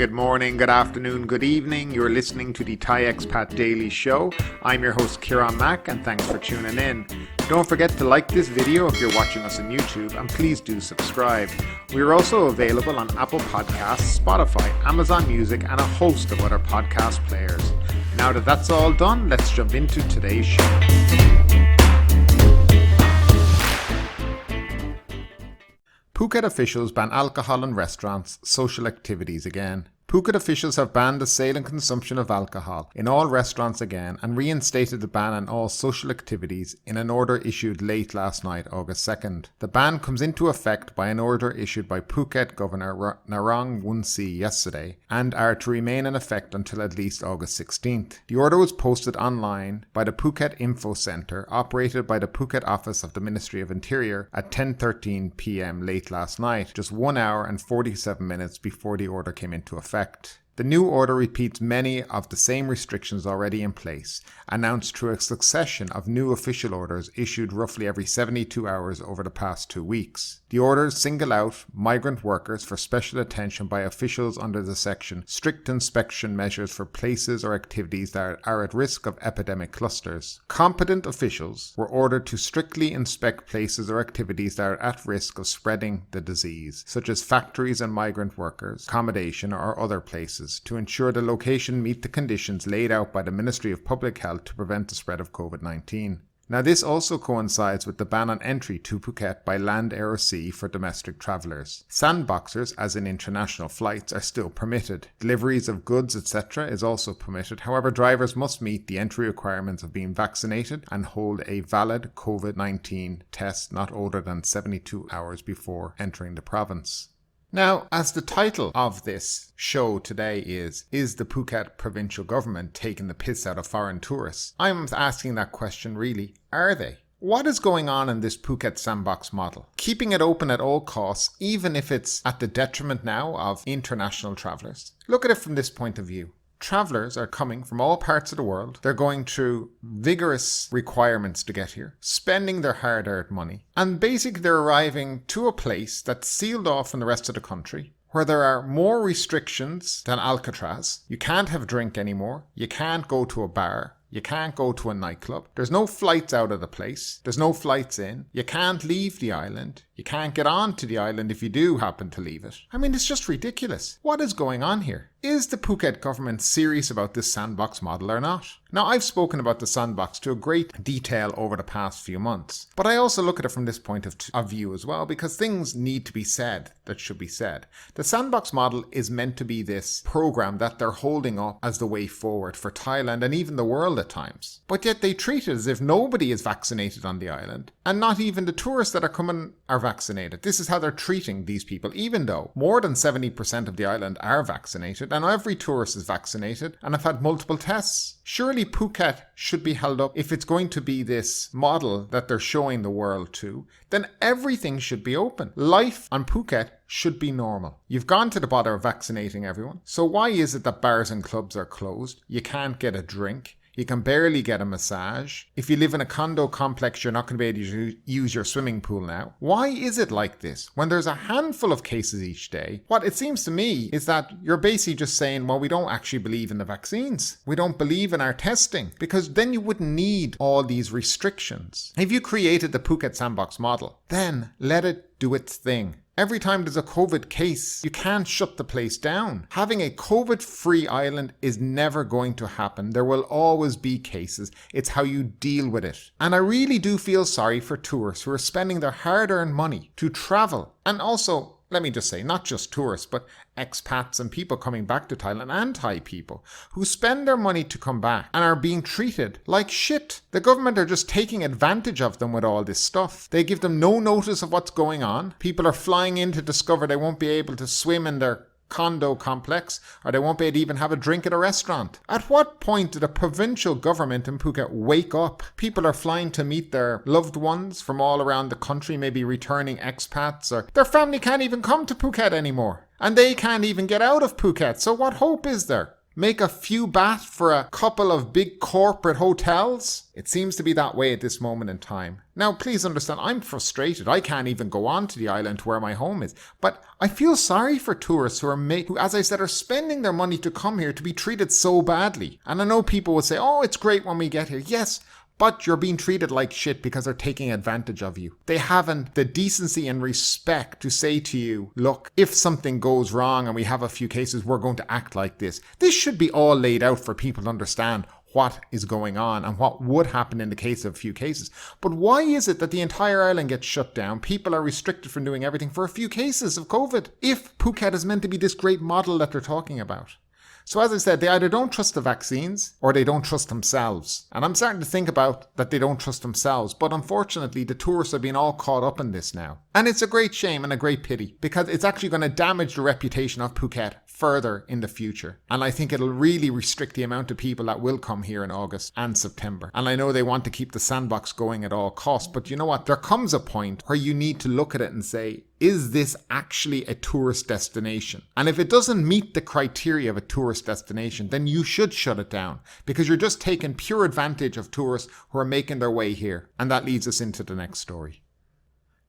good morning, good afternoon, good evening. You're listening to the Thai Expat Daily Show. I'm your host Kieran Mack and thanks for tuning in. Don't forget to like this video if you're watching us on YouTube and please do subscribe. We're also available on Apple Podcasts, Spotify, Amazon Music and a host of other podcast players. Now that that's all done, let's jump into today's show. Phuket officials ban alcohol in restaurants, social activities again. Phuket officials have banned the sale and consumption of alcohol in all restaurants again and reinstated the ban on all social activities in an order issued late last night, August 2nd. The ban comes into effect by an order issued by Phuket Governor Narong Wunsi yesterday and are to remain in effect until at least August 16th. The order was posted online by the Phuket Info Centre operated by the Phuket office of the Ministry of Interior at 10:13 p.m. late last night, just 1 hour and 47 minutes before the order came into effect. The new order repeats many of the same restrictions already in place, announced through a succession of new official orders issued roughly every 72 hours over the past 2 weeks. The orders single out migrant workers for special attention by officials under the section Strict Inspection Measures for Places or Activities that are at risk of epidemic clusters. Competent officials were ordered to strictly inspect places or activities that are at risk of spreading the disease, such as factories and migrant workers, accommodation or other places, to ensure the location meet the conditions laid out by the Ministry of Public Health to prevent the spread of COVID-19. Now this also coincides with the ban on entry to Phuket by land, air or sea for domestic travellers. Sandboxers, as in international flights, are still permitted. Deliveries of goods, etc. is also permitted. However, drivers must meet the entry requirements of being vaccinated and hold a valid COVID-19 test not older than 72 hours before entering the province. Now, as the title of this show today is the Phuket provincial government taking the piss out of foreign tourists? I'm asking that question really, are they? What is going on in this Phuket sandbox model? Keeping it open at all costs, even if it's at the detriment now of international travellers? Look at it from this point of view. Travellers are coming from all parts of the world. They're going through vigorous requirements to get here, spending their hard-earned money. And basically they're arriving to a place that's sealed off from the rest of the country, where there are more restrictions than Alcatraz. You can't have a drink anymore. You can't go to a bar. You can't go to a nightclub. There's no flights out of the place. There's no flights in. You can't leave the island. You can't get on to the island if you do happen to leave it. I mean, it's just ridiculous. What is going on here? Is the Phuket government serious about this sandbox model or not? Now, I've spoken about the sandbox to a great detail over the past few months, but I also look at it from this point of view as well, because things need to be said that should be said. The sandbox model is meant to be this program that they're holding up as the way forward for Thailand and even the world at times. But yet they treat it as if nobody is vaccinated on the island, and not even the tourists that are coming are vaccinated. This is how they're treating these people, even though more than 70% of the island are vaccinated, and every tourist is vaccinated and have had multiple tests. Surely Phuket should be held up. If it's going to be this model that they're showing the world to, then everything should be open. Life on Phuket should be normal. You've gone to the bother of vaccinating everyone. So why is it that bars and clubs are closed? You can't get a drink. You can barely get a massage. If you live in a condo complex, you're not going to be able to use your swimming pool now. Why is it like this? When there's a handful of cases each day, what it seems to me is that you're basically just saying, well, we don't actually believe in the vaccines. We don't believe in our testing, because then you wouldn't need all these restrictions. If you created the Phuket sandbox model, then let it do its thing. Every time there's a COVID case, you can't shut the place down. Having a COVID-free island is never going to happen. There will always be cases. It's how you deal with it. And I really do feel sorry for tourists who are spending their hard-earned money to travel. And also, let me just say, not just tourists, but expats and people coming back to Thailand and Thai people who spend their money to come back and are being treated like shit. The government are just taking advantage of them with all this stuff. They give them no notice of what's going on. People are flying in to discover they won't be able to swim in their condo complex, or they won't be able to even have a drink at a restaurant. At what point did a provincial government in Phuket wake up? People are flying to meet their loved ones from all around the country, maybe returning expats, or their family can't even come to Phuket anymore. And they can't even get out of Phuket. So what hope is there? Make a few baht for a couple of big corporate hotels? It seems to be that way at this moment in time. Now, please understand, I'm frustrated. I can't even go on to the island to where my home is. But I feel sorry for tourists who, as I said, are spending their money to come here to be treated so badly. And I know people will say, oh, it's great when we get here. Yes, but you're being treated like shit because they're taking advantage of you. They haven't the decency and respect to say to you, look, if something goes wrong and we have a few cases, we're going to act like this. This should be all laid out for people to understand what is going on and what would happen in the case of a few cases. But why is it that the entire island gets shut down? People are restricted from doing everything for a few cases of COVID, if Phuket is meant to be this great model that they're talking about. So as I said, they either don't trust the vaccines or they don't trust themselves. And I'm starting to think about that they don't trust themselves. But unfortunately, the tourists are being all caught up in this now. And it's a great shame and a great pity because it's actually going to damage the reputation of Phuket further in the future. And I think it'll really restrict the amount of people that will come here in August and September. And I know they want to keep the sandbox going at all costs. But you know what? There comes a point where you need to look at it and say, is this actually a tourist destination? And if it doesn't meet the criteria of a tourist destination, then you should shut it down because you're just taking pure advantage of tourists who are making their way here. And that leads us into the next story.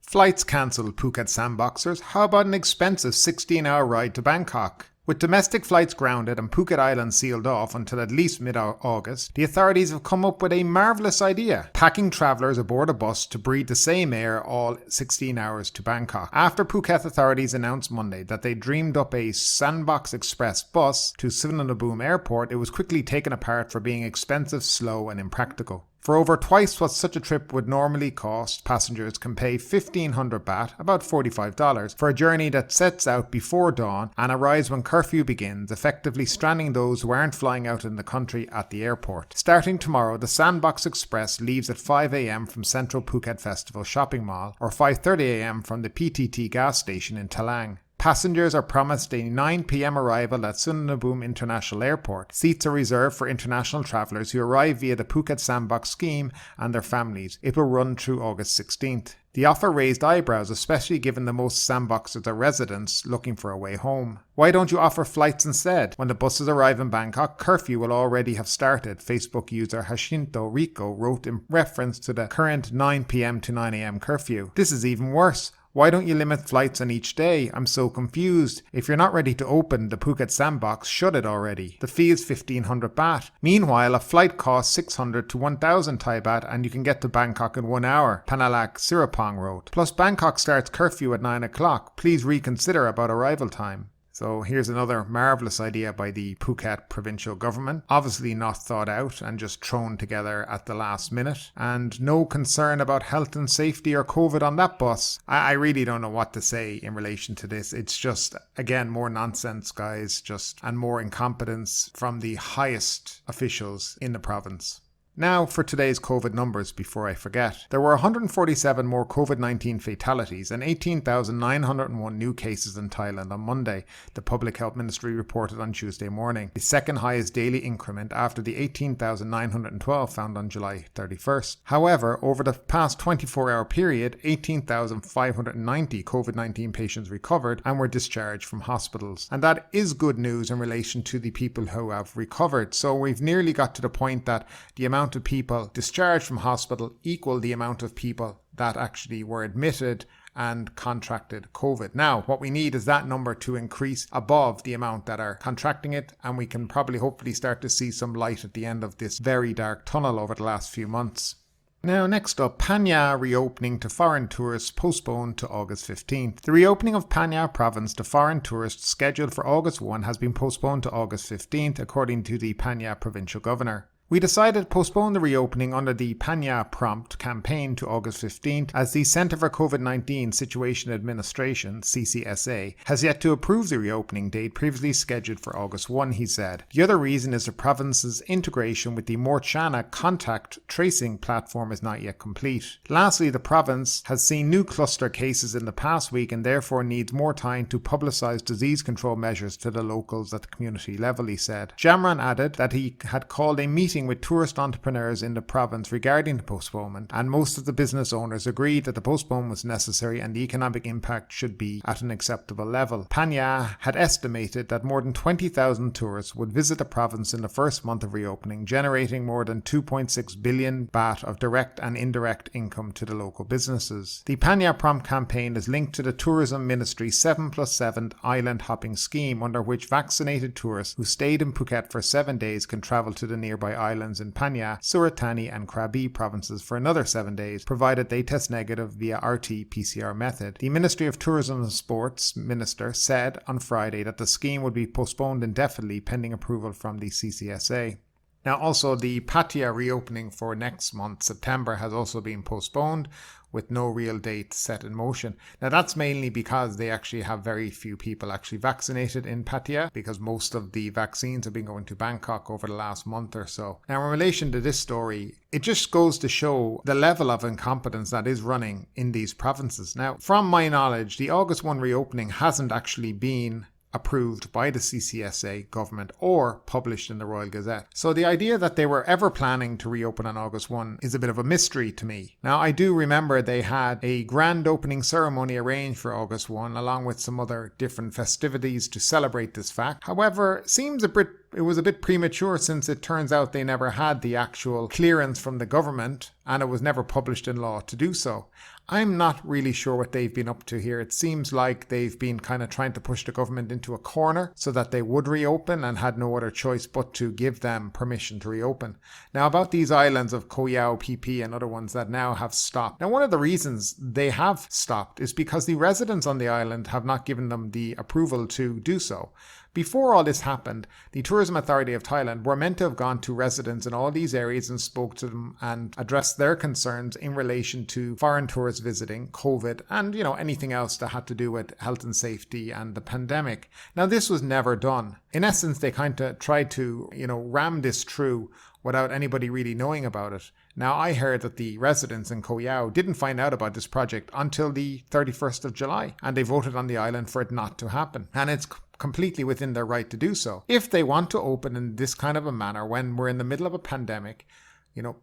Flights cancelled, Phuket Sandboxers. How about an expensive 16-hour ride to Bangkok? With domestic flights grounded and Phuket Island sealed off until at least mid-August, the authorities have come up with a marvellous idea, packing travellers aboard a bus to breathe the same air all 16 hours to Bangkok. After Phuket authorities announced Monday that they dreamed up a Sandbox Express Bus to Suvarnabhumi Airport, it was quickly taken apart for being expensive, slow and impractical. For over twice what such a trip would normally cost, passengers can pay 1,500 baht, about $45, for a journey that sets out before dawn and arrives when curfew begins, effectively stranding those who aren't flying out in the country at the airport. Starting tomorrow, the Sandbox Express leaves at 5 a.m. from Central Phuket Festival Shopping Mall or 5:30 a.m. from the PTT gas station in Talang. Passengers are promised a 9 p.m. arrival at Suvarnabhumi International Airport. Seats are reserved for international travellers who arrive via the Phuket Sandbox scheme and their families. It will run through August 16th. The offer raised eyebrows, especially given that most sandboxers are residents looking for a way home. Why don't you offer flights instead? When the buses arrive in Bangkok, curfew will already have started, Facebook user Hashinto Rico wrote in reference to the current 9 p.m. to 9 a.m. curfew. This is even worse. Why don't you limit flights on each day? I'm so confused. If you're not ready to open the Phuket Sandbox, shut it already. The fee is 1,500 baht. Meanwhile, a flight costs 600 to 1,000 Thai baht and you can get to Bangkok in 1 hour, Panalak Sirapong wrote. Plus, Bangkok starts curfew at 9 o'clock. Please reconsider about arrival time. So here's another marvellous idea by the Phuket provincial government. Obviously not thought out and just thrown together at the last minute. And no concern about health and safety or COVID on that bus. I really don't know what to say in relation to this. It's just, again, more nonsense, guys, and more incompetence from the highest officials in the province. Now for today's COVID numbers before I forget. There were 147 more COVID-19 fatalities and 18,901 new cases in Thailand on Monday, the Public Health Ministry reported on Tuesday morning, the second highest daily increment after the 18,912 found on July 31st. However, over the past 24-hour period, 18,590 COVID-19 patients recovered and were discharged from hospitals. And that is good news in relation to the people who have recovered. So we've nearly got to the point that the amount of people discharged from hospital equal the amount of people that actually were admitted and contracted COVID. Now, what we need is that number to increase above the amount that are contracting it, and we can probably hopefully start to see some light at the end of this very dark tunnel over the last few months. Now, next up, Phang Nga reopening to foreign tourists postponed to August 15th. The reopening of Phang Nga province to foreign tourists scheduled for August 1 has been postponed to August 15th, according to the Phang Nga provincial governor. We decided to postpone the reopening under the Phang Nga Prompt campaign to August 15th as the Centre for COVID-19 Situation Administration, CCSA, has yet to approve the reopening date previously scheduled for August 1, he said. The other reason is the province's integration with the Morchana contact tracing platform is not yet complete. Lastly, the province has seen new cluster cases in the past week and therefore needs more time to publicise disease control measures to the locals at the community level, he said. Jamran added that he had called a meeting meeting with tourist entrepreneurs in the province regarding the postponement, and most of the business owners agreed that the postponement was necessary and the economic impact should be at an acceptable level. Phang Nga had estimated that more than 20,000 tourists would visit the province in the first month of reopening, generating more than 2.6 billion baht of direct and indirect income to the local businesses. The Phang Nga Prompt campaign is linked to the Tourism Ministry's 7+7 island hopping scheme, under which vaccinated tourists who stayed in Phuket for 7 days can travel to the nearby islands in Phang Nga, Surat Thani and Krabi provinces for another 7 days, provided they test negative via RT-PCR method. The Ministry of Tourism and Sports Minister said on Friday that the scheme would be postponed indefinitely pending approval from the CCSA. Now also the Pattaya reopening for next month, September, has also been postponed with no real date set in motion. Now that's mainly because they actually have very few people actually vaccinated in Pattaya, because most of the vaccines have been going to Bangkok over the last month or so. Now in relation to this story, it just goes to show the level of incompetence that is running in these provinces. Now from my knowledge, the August 1 reopening hasn't actually been approved by the CCSA government or published in the Royal Gazette. So the idea that they were ever planning to reopen on August 1 is a bit of a mystery to me. Now I do remember they had a grand opening ceremony arranged for August 1 along with some other different festivities to celebrate this fact. However, it was a bit premature, since it turns out they never had the actual clearance from the government and it was never published in law to do so. I'm not really sure what they've been up to here. It seems like they've been kind of trying to push the government into a corner so that they would reopen and had no other choice but to give them permission to reopen. Now about these islands of Koh Yao, PP and other ones that now have stopped. Now one of the reasons they have stopped is because the residents on the island have not given them the approval to do so. Before all this happened, the Tourism Authority of Thailand were meant to have gone to residents in all these areas and spoke to them and addressed their concerns in relation to foreign tourists visiting, COVID, and anything else that had to do with health and safety and the pandemic. Now this was never done. In essence, they kind of tried to, ram this through without anybody really knowing about it. Now I heard that the residents in Koh Yao didn't find out about this project until the 31st of July, and they voted on the island for it not to happen. And it's completely within their right to do so. If they want to open in this kind of a manner when we're in the middle of a pandemic,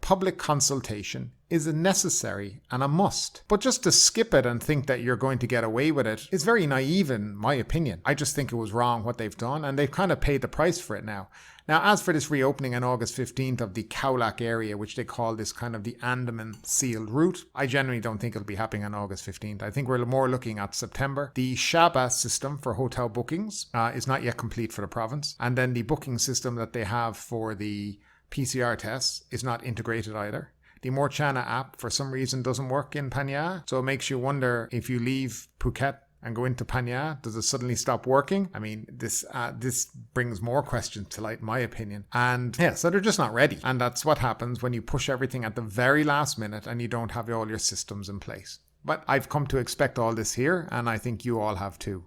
public consultation is a necessary and a must. But just to skip it and think that you're going to get away with it is very naive in my opinion. I just think it was wrong what they've done, and they've kind of paid the price for it now. Now, as for this reopening on August 15th of the Khao area, which they call this kind of the Andaman sealed route, I generally don't think it'll be happening on August 15th. I think we're more looking at September. The Shaba system for hotel bookings is not yet complete for the province. And then the booking system that they have for the PCR tests is not integrated either. The Morchana app, for some reason, doesn't work in Phang Nga, so it makes you wonder, if you leave Phuket and go into Phang Nga, does it suddenly stop working? I mean, this brings more questions to light, in my opinion. And yeah, so they're just not ready. And that's what happens when you push everything at the very last minute and you don't have all your systems in place. But I've come to expect all this here, and I think you all have too.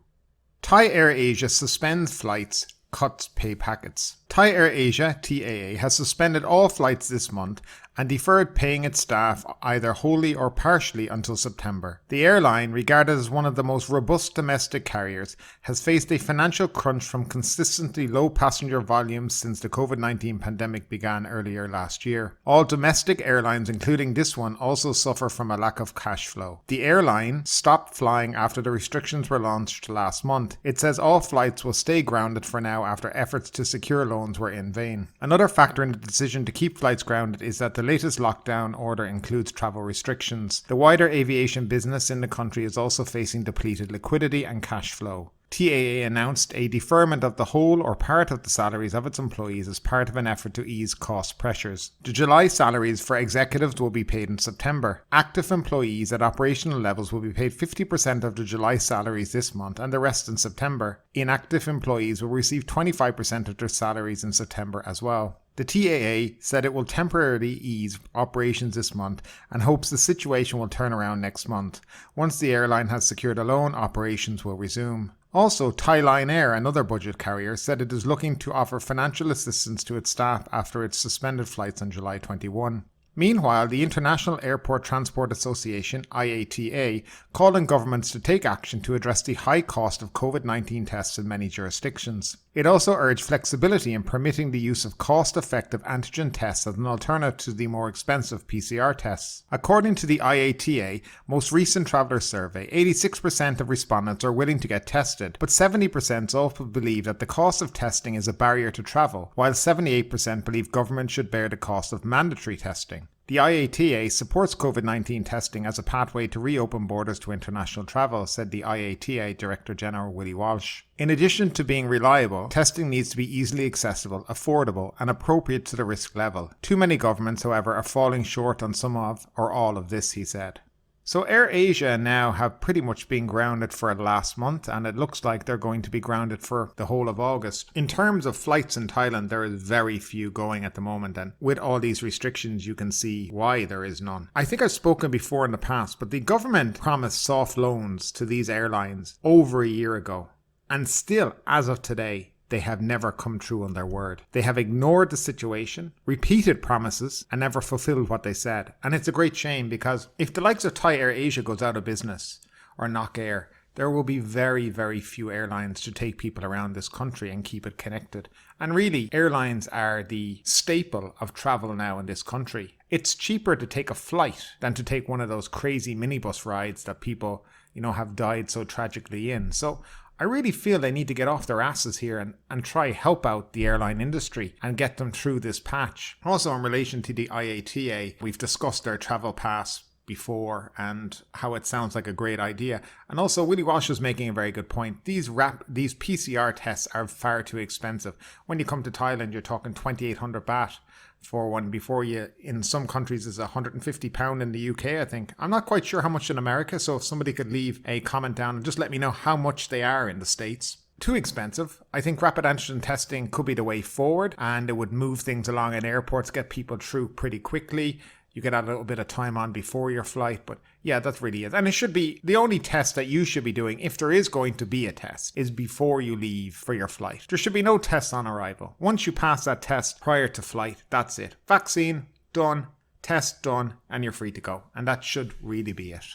Thai AirAsia suspends flights, cuts pay packets. Thai AirAsia, TAA, has suspended all flights this month and deferred paying its staff either wholly or partially until September. The airline, regarded as one of the most robust domestic carriers, has faced a financial crunch from consistently low passenger volumes since the COVID-19 pandemic began earlier last year. All domestic airlines, including this one, also suffer from a lack of cash flow. The airline stopped flying after the restrictions were launched last month. It says all flights will stay grounded for now after efforts to secure loans were in vain. Another factor in the decision to keep flights grounded is that the latest lockdown order includes travel restrictions. The wider aviation business in the country is also facing depleted liquidity and cash flow. TAA announced a deferment of the whole or part of the salaries of its employees as part of an effort to ease cost pressures. The July salaries for executives will be paid in September. Active employees at operational levels will be paid 50% of the July salaries this month and the rest in September. Inactive employees will receive 25% of their salaries in September as well. The TAA said it will temporarily ease operations this month and hopes the situation will turn around next month. Once the airline has secured a loan, operations will resume. Also, Thailand Air, another budget carrier, said it is looking to offer financial assistance to its staff after its suspended flights on July 21. Meanwhile, the International Airport Transport Association, IATA, called on governments to take action to address the high cost of COVID-19 tests in many jurisdictions. It also urged flexibility in permitting the use of cost-effective antigen tests as an alternative to the more expensive PCR tests. According to the IATA most recent traveller survey, 86% of respondents are willing to get tested, but 70% also believe that the cost of testing is a barrier to travel, while 78% believe government should bear the cost of mandatory testing. The IATA supports COVID-19 testing as a pathway to reopen borders to international travel, said the IATA Director General Willie Walsh. In addition to being reliable, testing needs to be easily accessible, affordable, and appropriate to the risk level. Too many governments, however, are falling short on some of or all of this, he said. So AirAsia now have pretty much been grounded for the last month, and it looks like they're going to be grounded for the whole of August. In terms of flights in Thailand, there is very few going at the moment, and with all these restrictions you can see why there is none. I think I've spoken before in the past, but the government promised soft loans to these airlines over a year ago, and still, as of today, they have never come true on their word. They have ignored the situation, repeated promises, and never fulfilled what they said. And it's a great shame, because if the likes of Thai AirAsia goes out of business, or Nok Air, there will be very, very few airlines to take people around this country and keep it connected. And really, airlines are the staple of travel now in this country. It's cheaper to take a flight than to take one of those crazy minibus rides that people, have died so tragically in. So I really feel they need to get off their asses here and try help out the airline industry and get them through this patch. Also, in relation to the IATA, we've discussed their travel pass before and how it sounds like a great idea. And also, Willie Walsh was making a very good point. These PCR tests are far too expensive. When you come to Thailand, you're talking 2,800 baht for one before you, in some countries, is £150 in the UK, I think. I'm not quite sure how much in America, so if somebody could leave a comment down and just let me know how much they are in the States. Too expensive. I think rapid antigen testing could be the way forward, and it would move things along at airports, get people through pretty quickly. You could add a little bit of time on before your flight, but yeah, that's really it. And it should be, the only test that you should be doing, if there is going to be a test, is before you leave for your flight. There should be no tests on arrival. Once you pass that test prior to flight, that's it. Vaccine, done, test done, and you're free to go. And that should really be it.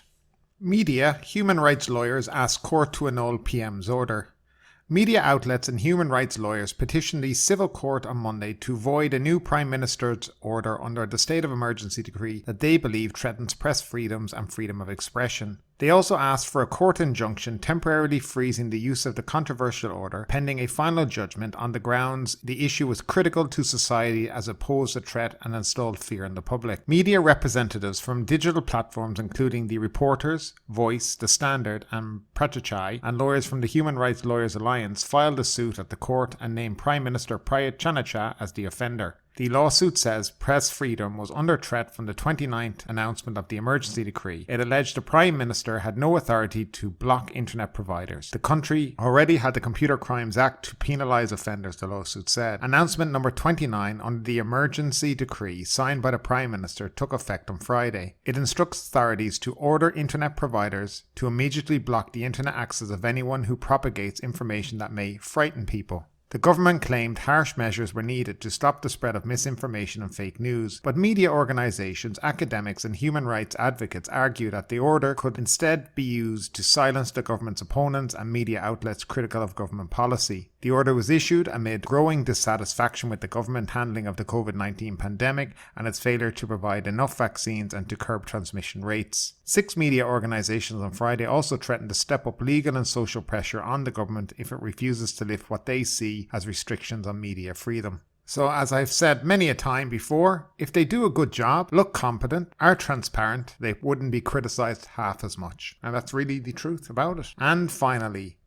Media, human rights lawyers ask court to annul PM's order. Media outlets and human rights lawyers petitioned the civil court on Monday to void a new Prime Minister's order under the state of emergency decree that they believe threatens press freedoms and freedom of expression. They also asked for a court injunction temporarily freezing the use of the controversial order pending a final judgment on the grounds the issue was critical to society as it posed a threat and installed fear in the public. Media representatives from digital platforms including the Reporters, Voice, The Standard and Pratichai and lawyers from the Human Rights Lawyers Alliance filed a suit at the court and named Prime Minister Prayut Chan-o-cha as the offender. The lawsuit says press freedom was under threat from the 29th announcement of the emergency decree. It alleged the Prime Minister had no authority to block internet providers. The country already had the Computer Crimes Act to penalise offenders, the lawsuit said. Announcement number 29 under the emergency decree signed by the Prime Minister took effect on Friday. It instructs authorities to order internet providers to immediately block the internet access of anyone who propagates information that may frighten people. The government claimed harsh measures were needed to stop the spread of misinformation and fake news, but media organisations, academics and human rights advocates argue that the order could instead be used to silence the government's opponents and media outlets critical of government policy. The order was issued amid growing dissatisfaction with the government handling of the COVID-19 pandemic and its failure to provide enough vaccines and to curb transmission rates. 6 media organisations on Friday also threatened to step up legal and social pressure on the government if it refuses to lift what they see as restrictions on media freedom. So as I've said many a time before, if they do a good job, look competent, are transparent, they wouldn't be criticised half as much. And that's really the truth about it. And finally,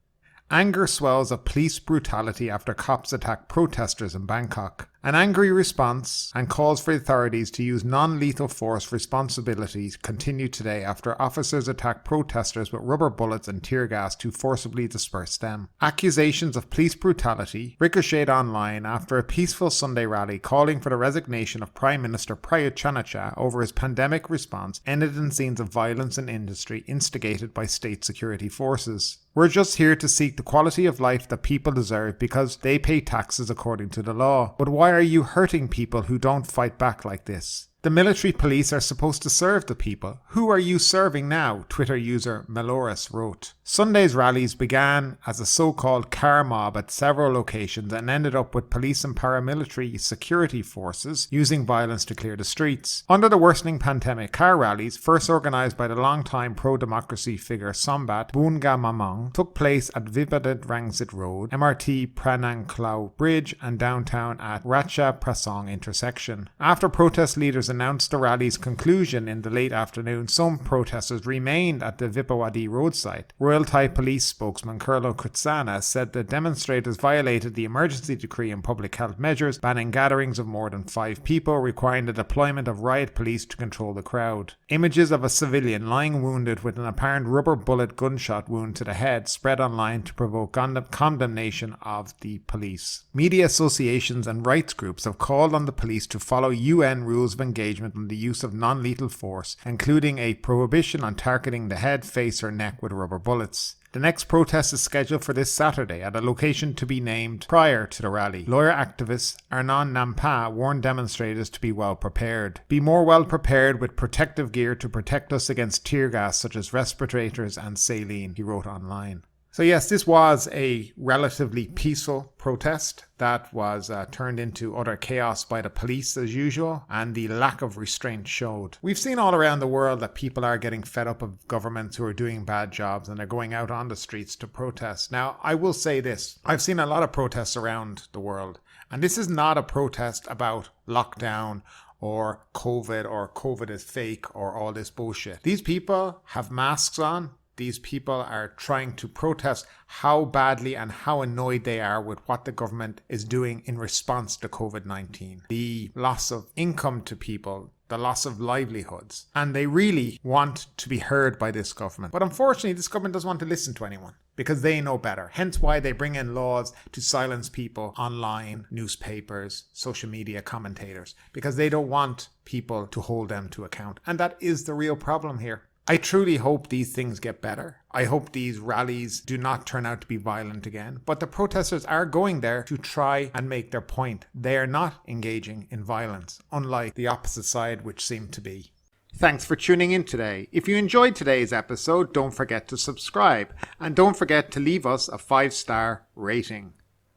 anger swells at police brutality after cops attack protesters in Bangkok. An angry response and calls for authorities to use non-lethal force responsibilities continue today after officers attacked protesters with rubber bullets and tear gas to forcibly disperse them. Accusations of police brutality ricocheted online after a peaceful Sunday rally calling for the resignation of Prime Minister Prayut Chan-o-cha over his pandemic response ended in scenes of violence in industry instigated by state security forces. We're just here to seek the quality of life that people deserve because they pay taxes according to the law. But why are you hurting people who don't fight back like this? The military police are supposed to serve the people. Who are you serving now? Twitter user Meloris wrote. Sunday's rallies began as a so-called car mob at several locations and ended up with police and paramilitary security forces using violence to clear the streets. Under the worsening pandemic, car rallies, first organised by the long-time pro-democracy figure Sombat Bunga Mamong, took place at Vipadat Rangsit Road, MRT Pranang Klau Bridge and downtown at Ratcha Prasong intersection. After protest leaders announced the rally's conclusion in the late afternoon, some protesters remained at the Vipawadi roadside. Royal Thai Police spokesman Kurlo Kutsana said the demonstrators violated the emergency decree and public health measures, banning gatherings of more than 5 people, requiring the deployment of riot police to control the crowd. Images of a civilian lying wounded with an apparent rubber bullet gunshot wound to the head spread online to provoke condemnation of the police. Media associations and rights groups have called on the police to follow UN rules of engagement on the use of non-lethal force, including a prohibition on targeting the head, face or neck with rubber bullets. The next protest is scheduled for this Saturday at a location to be named prior to the rally. Lawyer activist Arnon Nampa warned demonstrators to be well prepared. Be more well prepared with protective gear to protect us against tear gas such as respirators and saline, he wrote online. So yes, this was a relatively peaceful protest that was turned into utter chaos by the police as usual, and the lack of restraint showed. We've seen all around the world that people are getting fed up of governments who are doing bad jobs and they're going out on the streets to protest. Now, I will say this. I've seen a lot of protests around the world, and this is not a protest about lockdown or COVID is fake or all this bullshit. These people have masks on. These people are trying to protest how badly and how annoyed they are with what the government is doing in response to COVID-19. The loss of income to people, the loss of livelihoods. And they really want to be heard by this government. But unfortunately, this government doesn't want to listen to anyone because they know better. Hence why they bring in laws to silence people online, newspapers, social media commentators, because they don't want people to hold them to account. And that is the real problem here. I truly hope these things get better. I hope these rallies do not turn out to be violent again. But the protesters are going there to try and make their point. They are not engaging in violence, unlike the opposite side, which seem to be. Thanks for tuning in today. If you enjoyed today's episode, don't forget to subscribe. And don't forget to leave us a 5-star rating.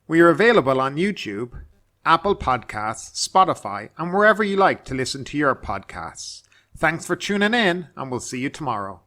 We are available on YouTube, Apple Podcasts, Spotify, and wherever you like to listen to your podcasts. Thanks for tuning in, and we'll see you tomorrow.